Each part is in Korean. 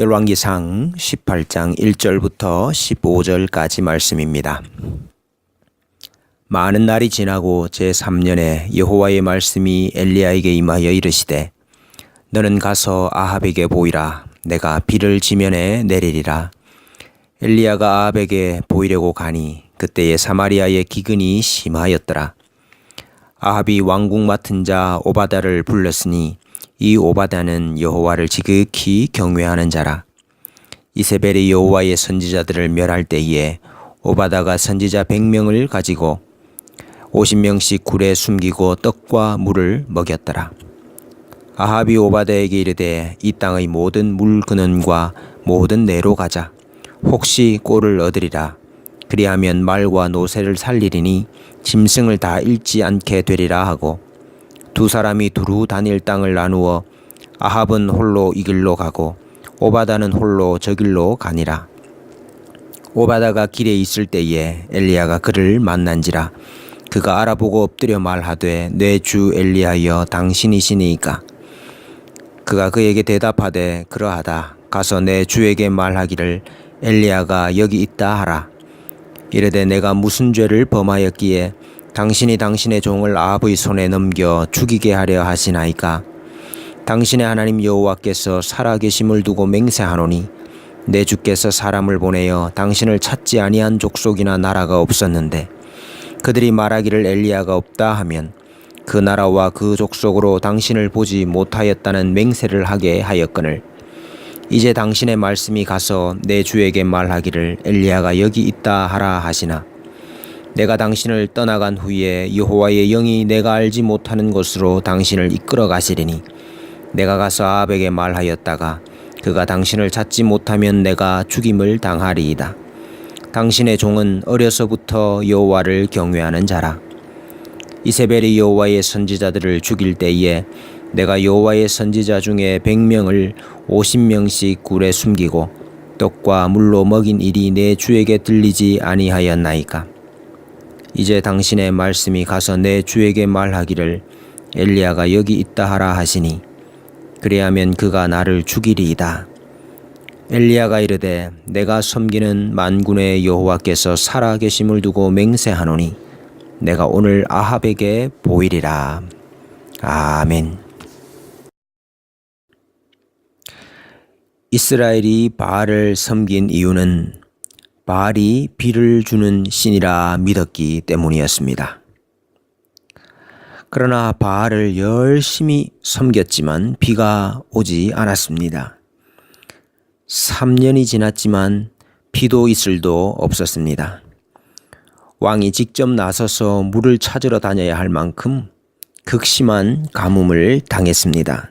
열왕기상 18장 1절부터 15절까지 말씀입니다. 많은 날이 지나고 제3년에 여호와의 말씀이 엘리야에게 임하여 이르시되 너는 가서 아합에게 보이라. 내가 비를 지면에 내리리라. 엘리야가 아합에게 보이려고 가니 그때에 사마리아의 기근이 심하였더라. 아합이 왕궁 맡은 자 오바다를 불렀으니 이 오바다는 여호와를 지극히 경외하는 자라. 이세벨이 여호와의 선지자들을 멸할 때에 오바다가 선지자 100명을 가지고 50명씩 굴에 숨기고 떡과 물을 먹였더라. 아합이 오바다에게 이르되 이 땅의 모든 물 근원과 모든 내로 가자. 혹시 꼴을 얻으리라. 그리하면 말과 노새를 살리리니 짐승을 다 잃지 않게 되리라 하고 두 사람이 두루 다닐 땅을 나누어 아합은 홀로 이 길로 가고 오바다는 홀로 저 길로 가니라. 오바다가 길에 있을 때에 엘리야가 그를 만난지라. 그가 알아보고 엎드려 말하되 내 주 엘리야여 당신이시니이까. 그가 그에게 대답하되 그러하다. 가서 내 주에게 말하기를 엘리야가 여기 있다 하라. 이르되 내가 무슨 죄를 범하였기에 당신이 당신의 종을 아합의 손에 넘겨 죽이게 하려 하시나이까. 당신의 하나님 여호와께서 살아계심을 두고 맹세하노니 내 주께서 사람을 보내어 당신을 찾지 아니한 족속이나 나라가 없었는데 그들이 말하기를 엘리야가 없다 하면 그 나라와 그 족속으로 당신을 보지 못하였다는 맹세를 하게 하였거늘 이제 당신의 말씀이 가서 내 주에게 말하기를 엘리야가 여기 있다 하라 하시나 내가 당신을 떠나간 후에 여호와의 영이 내가 알지 못하는 곳으로 당신을 이끌어 가시리니 내가 가서 아합에게 말하였다가 그가 당신을 찾지 못하면 내가 죽임을 당하리이다. 당신의 종은 어려서부터 여호와를 경외하는 자라. 이세벨이 여호와의 선지자들을 죽일 때에 내가 여호와의 선지자 중에 100명을 50명씩 굴에 숨기고 떡과 물로 먹인 일이 내 주에게 들리지 아니하였나이까. 이제 당신의 말씀이 가서 내 주에게 말하기를 엘리야가 여기 있다 하라 하시니 그리하면 그가 나를 죽이리이다. 엘리야가 이르되 내가 섬기는 만군의 여호와께서 살아계심을 두고 맹세하노니 내가 오늘 아합에게 보이리라. 아멘. 이스라엘이 바알을 섬긴 이유는 바알이 비를 주는 신이라 믿었기 때문이었습니다. 그러나 바알을 열심히 섬겼지만 비가 오지 않았습니다. 3년이 지났지만 비도 이슬도 없었습니다. 왕이 직접 나서서 물을 찾으러 다녀야 할 만큼 극심한 가뭄을 당했습니다.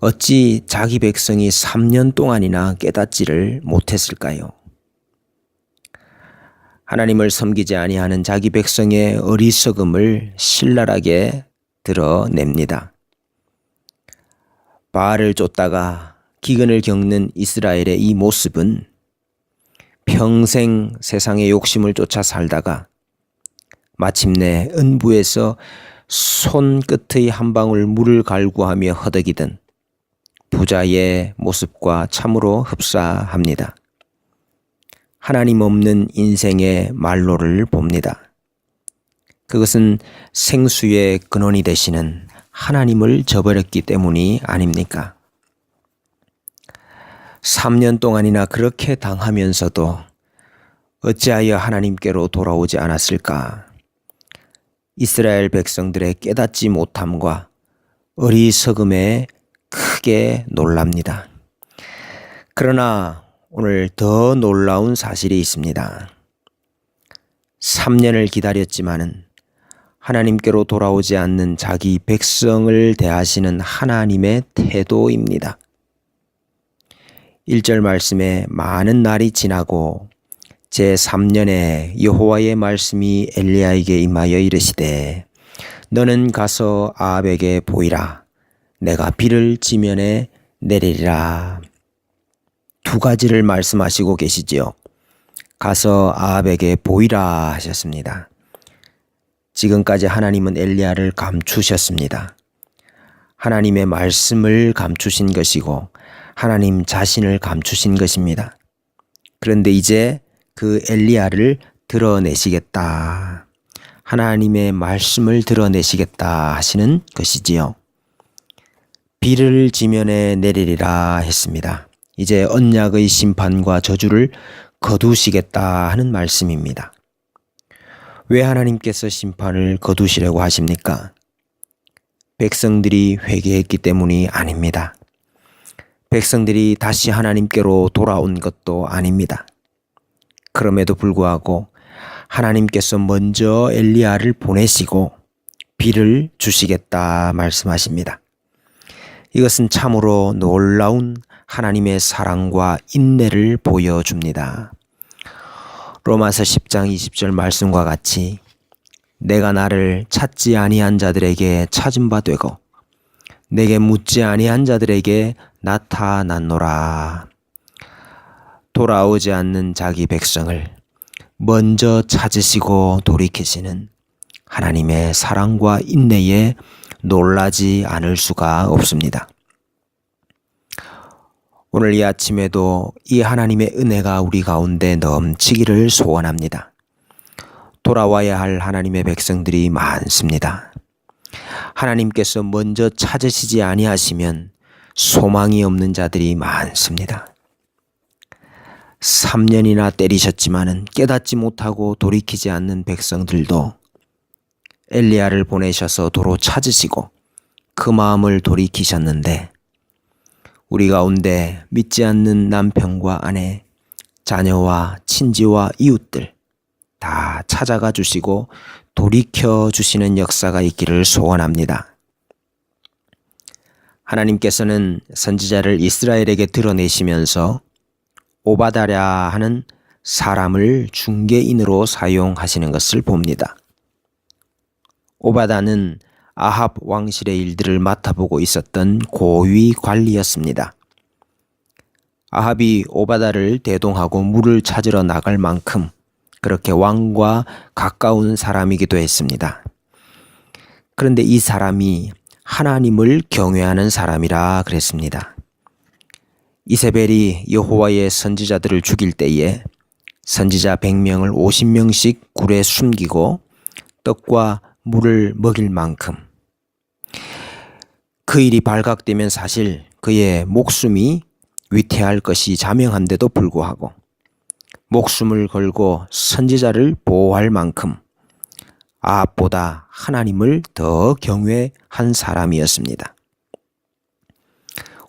어찌 자기 백성이 3년 동안이나 깨닫지를 못했을까요? 하나님을 섬기지 아니하는 자기 백성의 어리석음을 신랄하게 드러냅니다. 바알을 쫓다가 기근을 겪는 이스라엘의 이 모습은 평생 세상의 욕심을 쫓아 살다가 마침내 은부에서 손끝의 한 방울 물을 갈구하며 허덕이던 부자의 모습과 참으로 흡사합니다. 하나님 없는 인생의 말로를 봅니다. 그것은 생수의 근원이 되시는 하나님을 저버렸기 때문이 아닙니까? 3년 동안이나 그렇게 당하면서도 어찌하여 하나님께로 돌아오지 않았을까? 이스라엘 백성들의 깨닫지 못함과 어리석음에 크게 놀랍니다. 그러나 오늘 더 놀라운 사실이 있습니다. 3년을 기다렸지만은 하나님께로 돌아오지 않는 자기 백성을 대하시는 하나님의 태도입니다. 1절 말씀에 많은 날이 지나고 제3년에 여호와의 말씀이 엘리야에게 임하여 이르시되 너는 가서 아합에게 보이라. 내가 비를 지면에 내리리라. 두 가지를 말씀하시고 계시지요. 가서 아합에게 보이라 하셨습니다. 지금까지 하나님은 엘리야를 감추셨습니다. 하나님의 말씀을 감추신 것이고 하나님 자신을 감추신 것입니다. 그런데 이제 그 엘리야를 드러내시겠다. 하나님의 말씀을 드러내시겠다 하시는 것이지요. 비를 지면에 내리리라 했습니다. 이제 언약의 심판과 저주를 거두시겠다 하는 말씀입니다. 왜 하나님께서 심판을 거두시려고 하십니까? 백성들이 회개했기 때문이 아닙니다. 백성들이 다시 하나님께로 돌아온 것도 아닙니다. 그럼에도 불구하고 하나님께서 먼저 엘리야를 보내시고 비를 주시겠다 말씀하십니다. 이것은 참으로 놀라운 하나님의 사랑과 인내를 보여줍니다. 로마서 10장 20절 말씀과 같이 내가 나를 찾지 아니한 자들에게 찾은 바 되고 내게 묻지 아니한 자들에게 나타났노라. 돌아오지 않는 자기 백성을 먼저 찾으시고 돌이키시는 하나님의 사랑과 인내에 놀라지 않을 수가 없습니다. 오늘 이 아침에도 이 하나님의 은혜가 우리 가운데 넘치기를 소원합니다. 돌아와야 할 하나님의 백성들이 많습니다. 하나님께서 먼저 찾으시지 아니하시면 소망이 없는 자들이 많습니다. 3년이나 때리셨지만은 깨닫지 못하고 돌이키지 않는 백성들도 엘리야를 보내셔서 도로 찾으시고 그 마음을 돌이키셨는데 우리 가운데 믿지 않는 남편과 아내, 자녀와 친지와 이웃들 다 찾아가 주시고 돌이켜 주시는 역사가 있기를 소원합니다. 하나님께서는 선지자를 이스라엘에게 드러내시면서 오바다랴 하는 사람을 중개인으로 사용하시는 것을 봅니다. 오바다는 아합 왕실의 일들을 맡아보고 있었던 고위 관리였습니다. 아합이 오바다를 대동하고 물을 찾으러 나갈 만큼 그렇게 왕과 가까운 사람이기도 했습니다. 그런데 이 사람이 하나님을 경외하는 사람이라 그랬습니다. 이세벨이 여호와의 선지자들을 죽일 때에 선지자 100명을 50명씩 굴에 숨기고 떡과 물을 먹일 만큼 그 일이 발각되면 사실 그의 목숨이 위태할 것이 자명한데도 불구하고 목숨을 걸고 선지자를 보호할 만큼 아합보다 하나님을 더 경외한 사람이었습니다.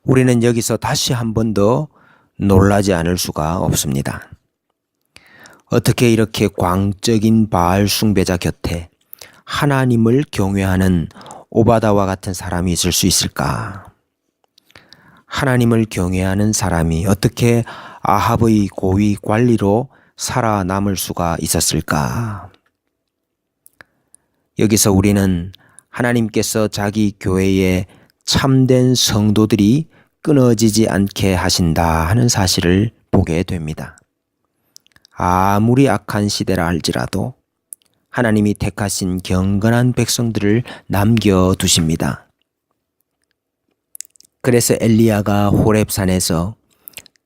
우리는 여기서 다시 한 번 더 놀라지 않을 수가 없습니다. 어떻게 이렇게 광적인 바알 숭배자 곁에 하나님을 경외하는 오바다와 같은 사람이 있을 수 있을까? 하나님을 경외하는 사람이 어떻게 아합의 고위 관리로 살아남을 수가 있었을까? 여기서 우리는 하나님께서 자기 교회에 참된 성도들이 끊어지지 않게 하신다 하는 사실을 보게 됩니다. 아무리 악한 시대라 할지라도 하나님이 택하신 경건한 백성들을 남겨두십니다. 그래서 엘리야가 호렙산에서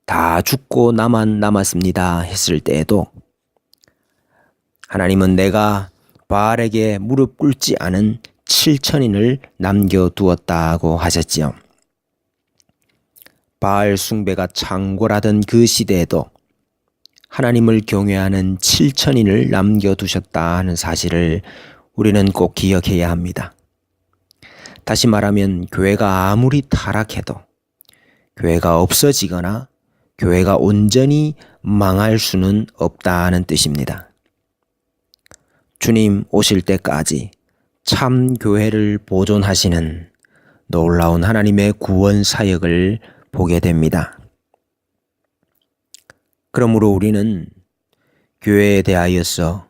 다 죽고 나만 남았습니다 했을 때에도 하나님은 내가 바알에게 무릎 꿇지 않은 7천인을 남겨두었다고 하셨지요. 바알 숭배가 창궐하던 그 시대에도 하나님을 경외하는 7천인을 남겨두셨다 하는 사실을 우리는 꼭 기억해야 합니다. 다시 말하면 교회가 아무리 타락해도 교회가 없어지거나 교회가 온전히 망할 수는 없다는 뜻입니다. 주님 오실 때까지 참 교회를 보존하시는 놀라운 하나님의 구원 사역을 보게 됩니다. 그러므로 우리는 교회에 대하여서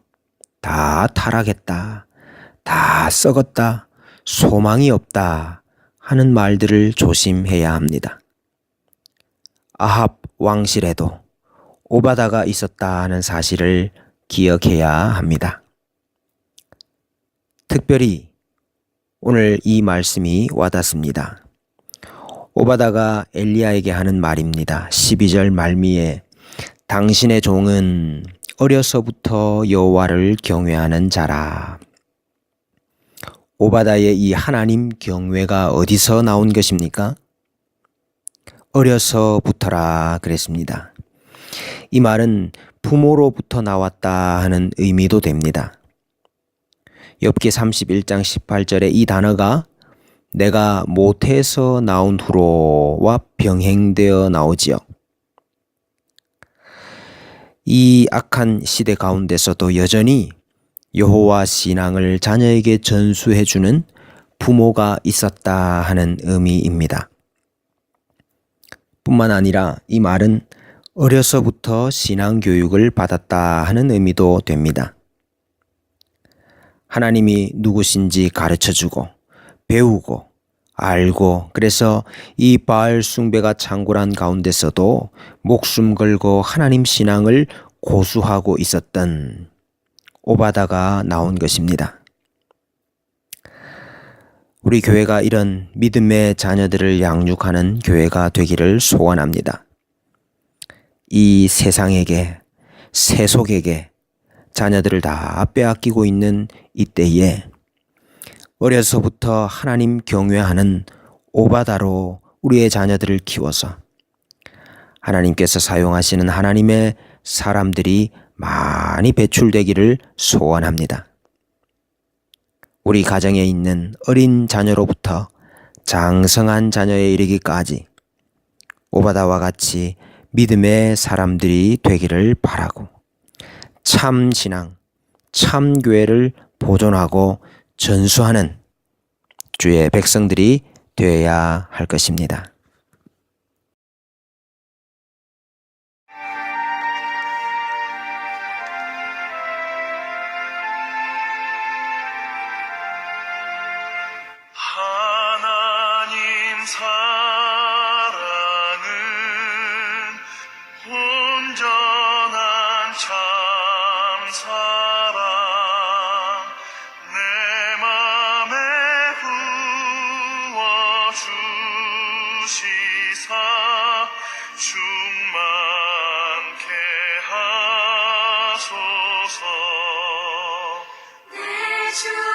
다 타락했다, 다 썩었다, 소망이 없다 하는 말들을 조심해야 합니다. 아합 왕실에도 오바다가 있었다 하는 사실을 기억해야 합니다. 특별히 오늘 이 말씀이 와닿습니다. 오바다가 엘리야에게 하는 말입니다. 12절 말미에 당신의 종은 어려서부터 여호와를 경외하는 자라. 오바다의 이 하나님 경외가 어디서 나온 것입니까? 어려서부터라 그랬습니다. 이 말은 부모로부터 나왔다 하는 의미도 됩니다. 욥기 31장 18절에 이 단어가 내가 모태에서 나온 후로와 병행되어 나오지요. 이 악한 시대 가운데서도 여전히 여호와 신앙을 자녀에게 전수해주는 부모가 있었다 하는 의미입니다. 뿐만 아니라 이 말은 어려서부터 신앙 교육을 받았다 하는 의미도 됩니다. 하나님이 누구신지 가르쳐주고 배우고 알고 그래서 이 바알 숭배가 창궐한 가운데서도 목숨 걸고 하나님 신앙을 고수하고 있었던 오바다가 나온 것입니다. 우리 교회가 이런 믿음의 자녀들을 양육하는 교회가 되기를 소원합니다. 이 세상에게 세속에게 자녀들을 다 빼앗기고 있는 이때에 어려서부터 하나님 경외하는 오바다로 우리의 자녀들을 키워서 하나님께서 사용하시는 하나님의 사람들이 많이 배출되기를 소원합니다. 우리 가정에 있는 어린 자녀로부터 장성한 자녀에 이르기까지 오바다와 같이 믿음의 사람들이 되기를 바라고 참 신앙, 참 교회를 보존하고 전수하는 주의 백성들이 되어야 할 것입니다. 하나님 사랑은 온전한 참 사랑 내 맘에 부어주시사 충만케 하소서. 내 주